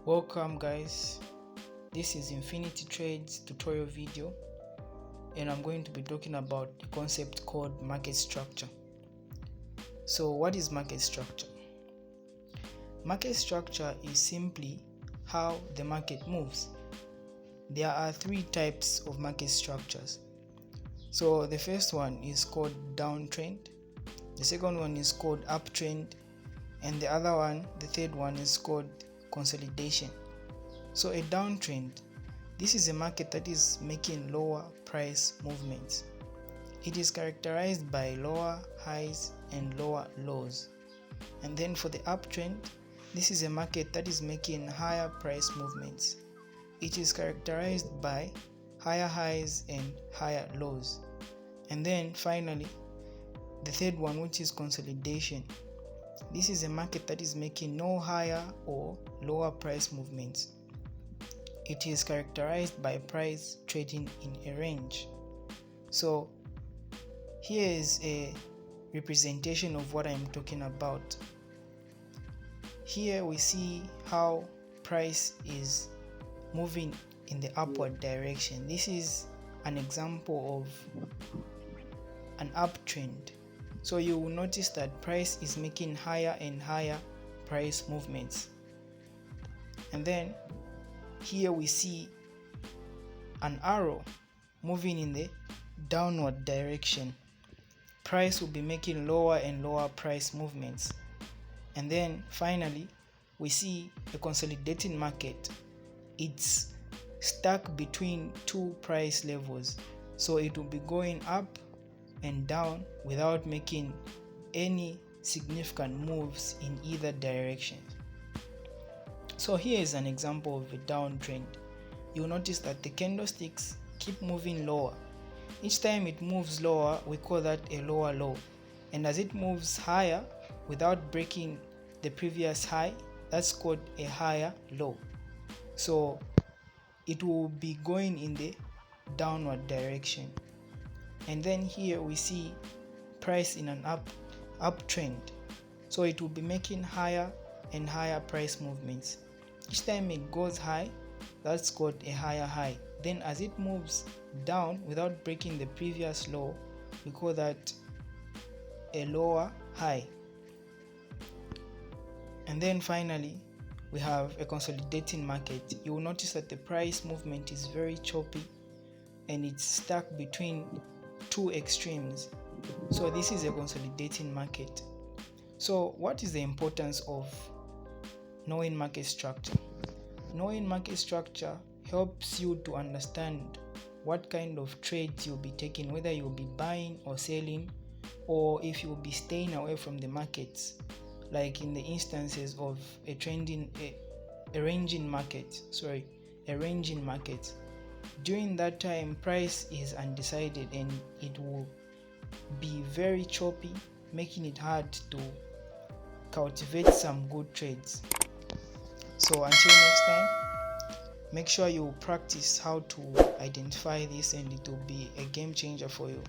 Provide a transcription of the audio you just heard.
Welcome guys, this is Infinity Trades tutorial video, and I'm going to be talking about a concept called market structure. So what is market structure? Market structure is simply how the market moves. There are three types of market structures. So the first one is called downtrend, the second one is called uptrend, and the other one, the third one, is called consolidation. So a downtrend, this is a market that is making lower price movements. It is characterized by lower highs and lower lows. And then for the uptrend, this is a market that is making higher price movements. It is characterized by higher highs and higher lows. And then finally, the third one, which is consolidation. This is a market that is making no higher or lower price movements. It is characterized by price trading in a range. So here is a representation of what I'm talking about. Here we see how price is moving in the upward direction. This is an example of an uptrend. So you will notice that price is making higher and higher price movements. And then here we see an arrow moving in the downward direction. Price will be making lower and lower price movements. And then finally we see a consolidating market. It's stuck between two price levels, so it will be going up and down without making any significant moves in either direction. So here is an example of a downtrend. You'll notice that the candlesticks keep moving lower. Each time it moves lower, we call that a lower low, and as it moves higher without breaking the previous high, that's called a higher low. So it will be going in the downward direction. And then here we see price in an uptrend, so it will be making higher and higher price movements. Each time it goes high, that's called a higher high. Then as it moves down without breaking the previous low, we call that a lower high. And then finally we have a consolidating market. You will notice that the price movement is very choppy and it's stuck between two extremes. So this is a consolidating market. So what is the importance of knowing market structure? Knowing market structure helps you to understand what kind of trades you'll be taking, whether you'll be buying or selling, or if you'll be staying away from the markets, like in the instances of a ranging market. During that time, price is undecided and it will be very choppy, making it hard to cultivate some good trades. So until next time, make sure you practice how to identify this, and it will be a game changer for you.